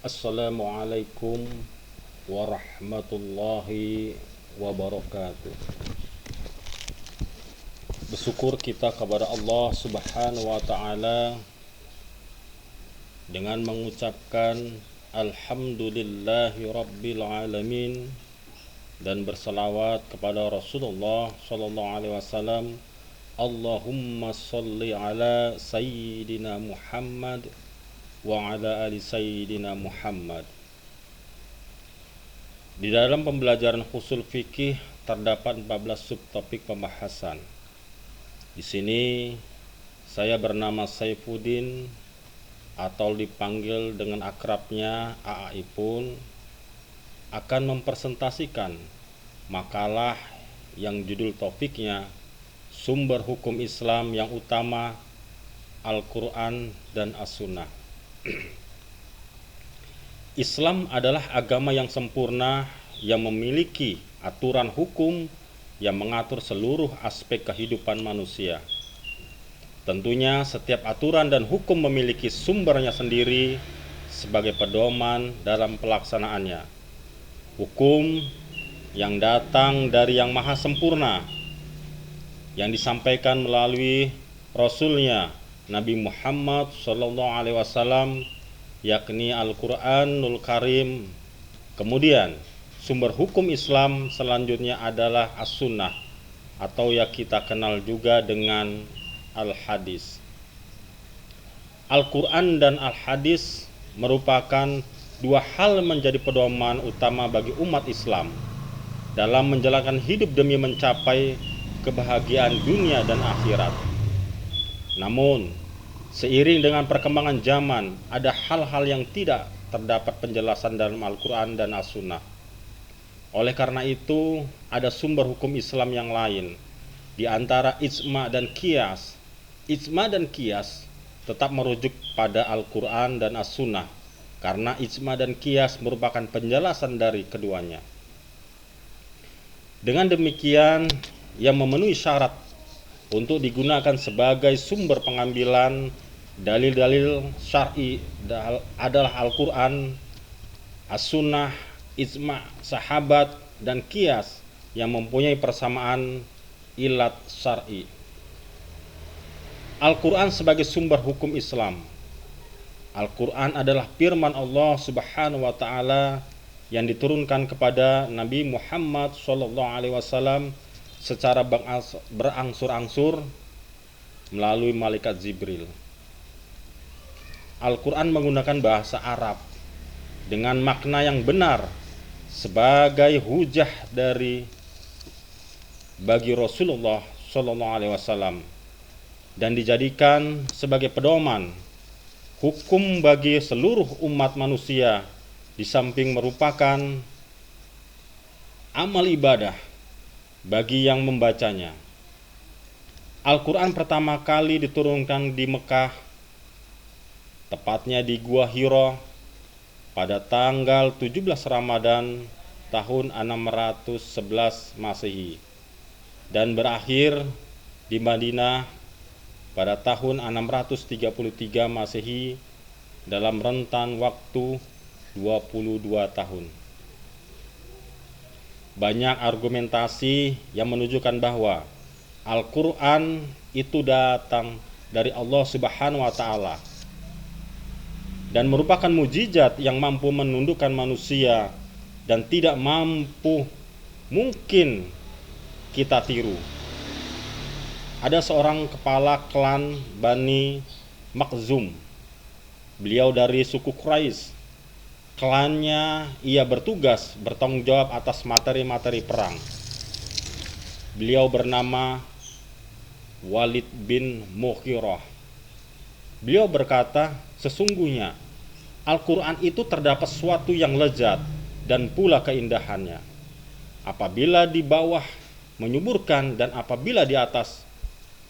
Assalamualaikum warahmatullahi wabarakatuh. Bersyukur kita kepada Allah Subhanahu wa taala dengan mengucapkan alhamdulillahi rabbil alamin dan berselawat kepada Rasulullah sallallahu alaihi wasallam. Allahumma shalli ala sayyidina Muhammad wa ala ali sayyidina Muhammad. Di dalam pembelajaran ushul fikih terdapat 14 subtopik pembahasan. Di sini saya bernama Saifuddin atau dipanggil dengan akrabnya AA Ipun akan mempresentasikan makalah yang judul topiknya sumber hukum Islam yang utama Al-Quran dan As-Sunnah. Islam adalah agama yang sempurna yang memiliki aturan hukum yang mengatur seluruh aspek kehidupan manusia. Tentunya setiap aturan dan hukum memiliki sumbernya sendiri sebagai pedoman dalam pelaksanaannya. Hukum yang datang dari yang maha sempurna yang disampaikan melalui Rasulnya Nabi Muhammad SAW, yakni Al-Quranul Karim. Kemudian sumber hukum Islam selanjutnya adalah As-Sunnah atau yang kita kenal juga dengan Al-Hadis. Al-Quran dan Al-Hadis merupakan dua hal menjadi pedoman utama bagi umat Islam dalam menjalankan hidup demi mencapai kebahagiaan dunia dan akhirat. Namun, seiring dengan perkembangan zaman, ada hal-hal yang tidak terdapat penjelasan dalam Al-Quran dan As-Sunnah. Oleh karena itu, ada sumber hukum Islam yang lain, di antara ijma dan qiyas. Ijma dan qiyas tetap merujuk pada Al-Quran dan As-Sunnah, karena ijma dan qiyas merupakan penjelasan dari keduanya. Dengan demikian, yang memenuhi syarat untuk digunakan sebagai sumber pengambilan dalil-dalil syar'i adalah Al-Quran, As-Sunnah, ijma sahabat, dan qiyas yang mempunyai persamaan ilat syar'i. Al-Quran sebagai sumber hukum Islam. Al-Quran adalah firman Allah Subhanahu wa taala yang diturunkan kepada Nabi Muhammad SAW secara berangsur-angsur melalui malaikat Jibril. Al-Quran menggunakan bahasa Arab dengan makna yang benar sebagai hujah bagi Rasulullah SAW dan dijadikan sebagai pedoman hukum bagi seluruh umat manusia, di samping merupakan amal ibadah bagi yang membacanya. Al-Quran pertama kali diturunkan di Mekah, tepatnya di Gua Hira pada tanggal 17 Ramadan tahun 611 Masehi dan berakhir di Madinah pada tahun 633 Masehi dalam rentan waktu 22 tahun. Banyak argumentasi yang menunjukkan bahwa Al-Quran itu datang dari Allah Subhanahu wa taala dan merupakan mukjizat yang mampu menundukkan manusia dan tidak mungkin kita tiru. Ada seorang kepala klan Bani Makhzum. Beliau dari suku Quraisy. Klannya ia bertugas bertanggung jawab atas materi-materi perang. Beliau bernama Walid bin Mughirah. Beliau berkata, sesungguhnya Al-Quran itu terdapat sesuatu yang lezat dan pula keindahannya. Apabila di bawah menyuburkan dan apabila di atas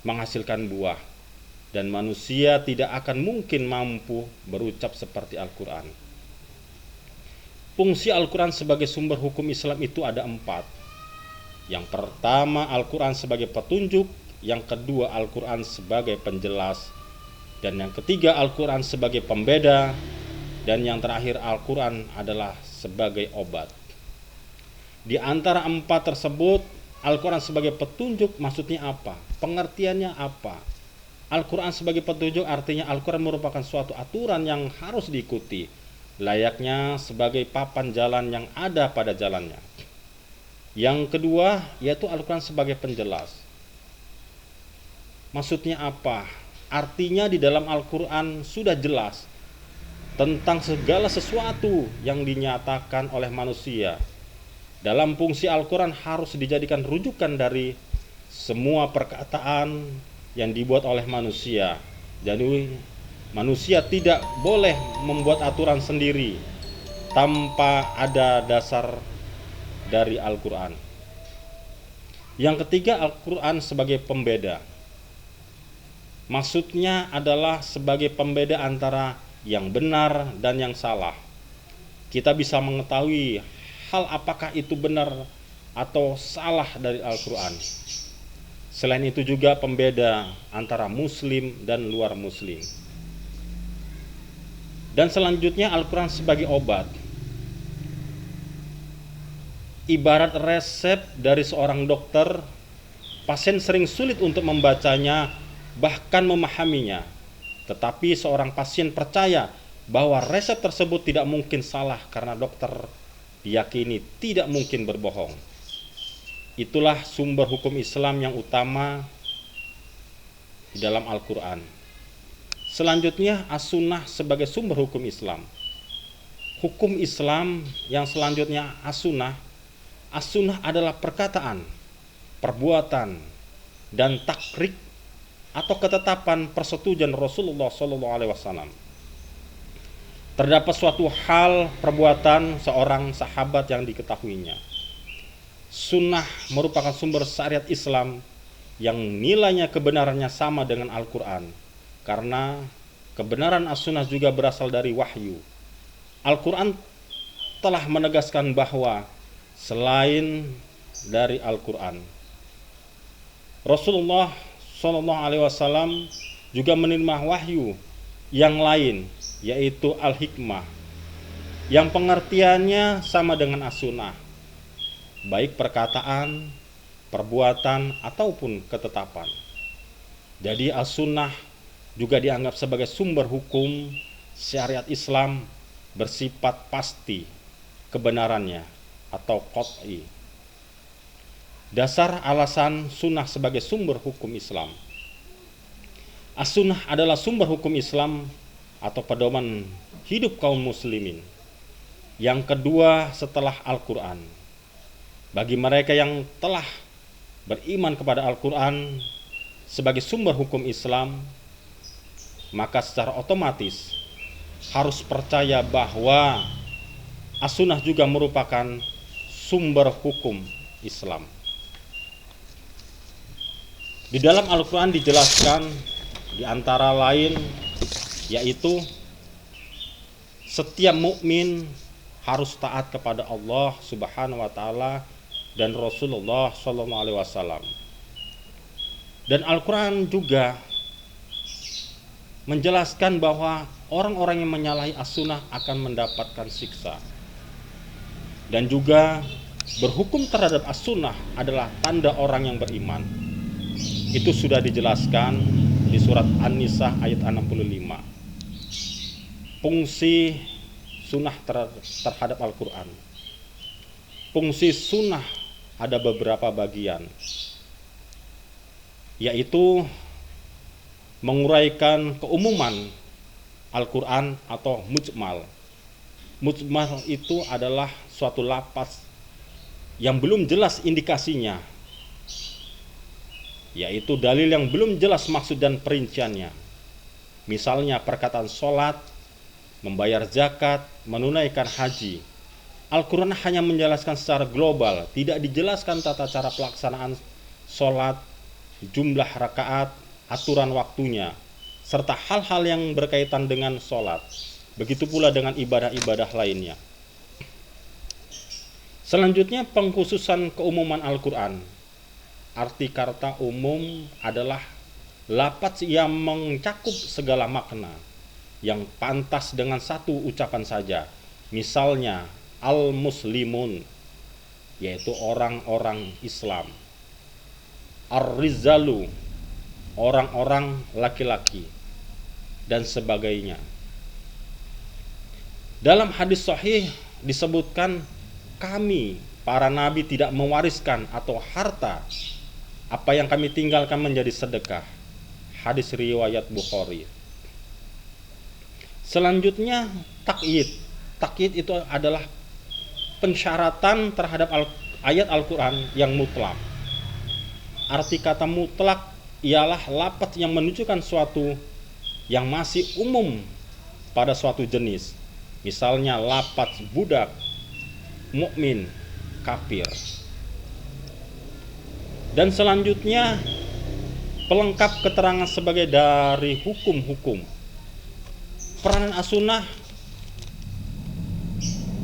menghasilkan buah, dan manusia tidak akan mungkin mampu berucap seperti Al-Quran. Fungsi Al-Quran sebagai sumber hukum Islam itu ada 4. Yang pertama, Al-Quran sebagai petunjuk. Yang kedua, Al-Quran sebagai penjelas. Dan yang ketiga, Al-Quran sebagai pembeda. Dan yang terakhir, Al-Quran adalah sebagai obat. Di antara empat tersebut, Al-Quran sebagai petunjuk maksudnya apa? Pengertiannya apa? Al-Quran sebagai petunjuk artinya Al-Quran merupakan suatu aturan yang harus diikuti, layaknya sebagai papan jalan yang ada pada jalannya. Yang kedua, yaitu Al-Quran sebagai penjelas. Maksudnya apa? Artinya di dalam Al-Quran sudah jelas tentang segala sesuatu yang dinyatakan oleh manusia. Dalam fungsi Al-Quran harus dijadikan rujukan dari semua perkataan yang dibuat oleh manusia. Jadi manusia tidak boleh membuat aturan sendiri tanpa ada dasar dari Al-Quran. Yang ketiga, Al-Quran sebagai pembeda. Maksudnya adalah sebagai pembeda antara yang benar dan yang salah. Kita bisa mengetahui hal apakah itu benar atau salah dari Al-Quran. Selain itu juga pembeda antara muslim dan luar muslim. Dan selanjutnya Al-Quran sebagai obat. Ibarat resep dari seorang dokter, pasien sering sulit untuk membacanya bahkan memahaminya. Tetapi seorang pasien percaya bahwa resep tersebut tidak mungkin salah karena dokter diyakini tidak mungkin berbohong. Itulah sumber hukum Islam yang utama di dalam Al-Quran. Selanjutnya As-Sunnah sebagai sumber hukum Islam. Hukum Islam yang selanjutnya As-Sunnah. As-Sunnah adalah perkataan, perbuatan, dan takrik atau ketetapan persetujuan Rasulullah SAW. Terdapat suatu hal perbuatan seorang sahabat yang diketahuinya. Sunnah merupakan sumber syariat Islam yang nilainya kebenarannya sama dengan Al-Quran, karena kebenaran As-Sunnah juga berasal dari wahyu. Al-Quran telah menegaskan bahwa selain dari Al-Quran, Rasulullah SAW juga menerima wahyu yang lain, yaitu Al-Hikmah, yang pengertiannya sama dengan As-Sunnah, baik perkataan, perbuatan, ataupun ketetapan. Jadi As-Sunnah juga dianggap sebagai sumber hukum syariat Islam bersifat pasti kebenarannya atau qat'i. Dasar alasan sunnah sebagai sumber hukum Islam. As-Sunnah adalah sumber hukum Islam atau pedoman hidup kaum muslimin yang kedua setelah Al-Quran. Bagi mereka yang telah beriman kepada Al-Quran sebagai sumber hukum Islam, maka secara otomatis harus percaya bahwa As-Sunnah juga merupakan sumber hukum Islam. Di dalam Al-Quran dijelaskan di antara lain yaitu setiap mukmin harus taat kepada Allah Subhanahu wa taala dan Rasulullah SAW. Dan Al-Quran juga menjelaskan bahwa orang-orang yang menyalahi As-Sunnah akan mendapatkan siksa. Dan juga berhukum terhadap As-Sunnah adalah tanda orang yang beriman. Itu sudah dijelaskan di surat An-Nisa ayat 65. Fungsi sunnah terhadap Al-Quran. Fungsi sunnah ada beberapa bagian, yaitu menguraikan keumuman Al-Quran atau mujmal. Mujmal itu adalah suatu lafaz yang belum jelas indikasinya, yaitu dalil yang belum jelas maksud dan perinciannya. Misalnya perkataan sholat, membayar zakat, menunaikan haji. Al-Quran hanya menjelaskan secara global, tidak dijelaskan tata cara pelaksanaan sholat, jumlah rakaat, aturan waktunya, serta hal-hal yang berkaitan dengan sholat. Begitu pula dengan ibadah-ibadah lainnya. Selanjutnya pengkhususan keumuman Al-Quran. Arti kata umum adalah lafaz yang mencakup segala makna, yang pantas dengan satu ucapan saja. Misalnya al-muslimun, yaitu orang-orang Islam. Ar-rizalu, orang-orang laki-laki, dan sebagainya. Dalam hadis sahih disebutkan, kami para nabi tidak mewariskan atau harta apa yang kami tinggalkan menjadi sedekah. Hadis riwayat Bukhari. Selanjutnya takyid. Takyid itu adalah pensyaratan terhadap ayat Al-Quran yang mutlak. Arti kata mutlak ialah lafaz yang menunjukkan suatu yang masih umum pada suatu jenis. Misalnya lafaz budak, mukmin, kafir. Dan selanjutnya pelengkap keterangan sebagai dari hukum-hukum. Peranan as-sunnah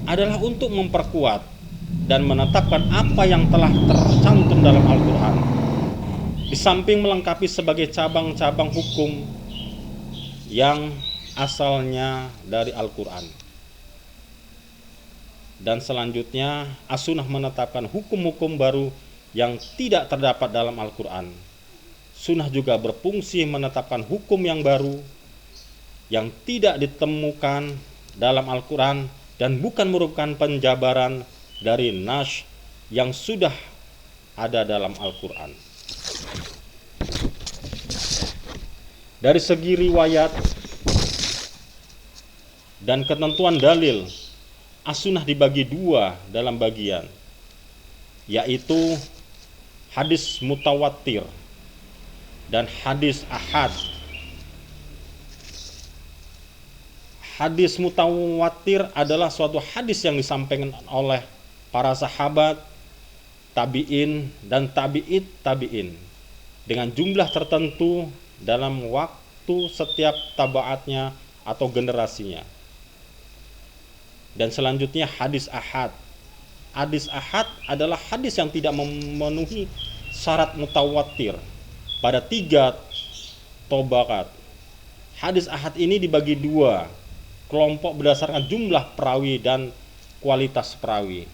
adalah untuk memperkuat dan menetapkan apa yang telah tercantum dalam Al-Quran, di samping melengkapi sebagai cabang-cabang hukum yang asalnya dari Al-Quran. Dan selanjutnya as-sunnah menetapkan hukum-hukum baru yang tidak terdapat dalam Al-Quran. Sunnah juga berfungsi menetapkan hukum yang baru yang tidak ditemukan dalam Al-Quran dan bukan merupakan penjabaran dari nas yang sudah ada dalam Al-Quran. Dari segi riwayat dan ketentuan dalil, as-sunnah dibagi dua dalam bagian, yaitu hadis mutawatir dan hadis ahad. Hadis mutawatir adalah suatu hadis yang disampaikan oleh para sahabat, tabi'in, dan tabi'it tabi'in dengan jumlah tertentu dalam waktu setiap tabaatnya atau generasinya. Dan selanjutnya hadis ahad. Hadis ahad adalah hadis yang tidak memenuhi syarat mutawatir pada 3 tobakat. Hadis ahad ini dibagi 2 kelompok berdasarkan jumlah perawi dan kualitas perawi.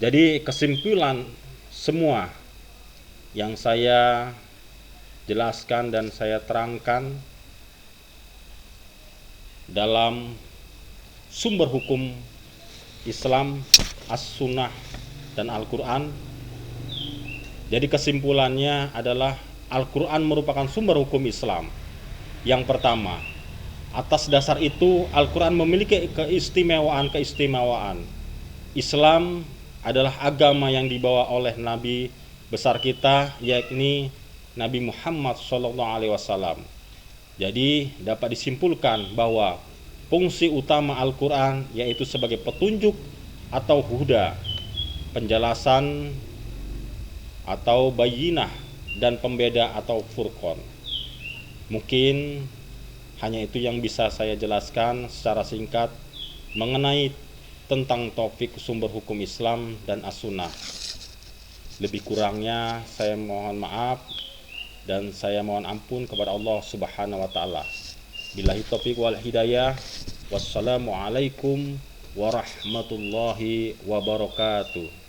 Jadi kesimpulan semua yang saya jelaskan dan saya terangkan dalam sumber hukum Islam, as-sunnah, dan Al-Quran. Jadi kesimpulannya adalah Al-Quran merupakan sumber hukum Islam. Yang pertama, atas dasar itu Al-Quran memiliki keistimewaan. Islam adalah agama yang dibawa oleh Nabi besar kita, yakni Nabi Muhammad SAW. Jadi dapat disimpulkan bahwa fungsi utama Al-Quran yaitu sebagai petunjuk atau huda, penjelasan atau bayinah, dan pembeda atau furqan. Mungkin hanya itu yang bisa saya jelaskan secara singkat mengenai tentang topik sumber hukum Islam dan as-sunnah. Lebih kurangnya saya mohon maaf dan saya mohon ampun kepada Allah Subhanahu wa taala. Billahi taufiq wal hidayah. Wassalamualaikum warahmatullahi wabarakatuh.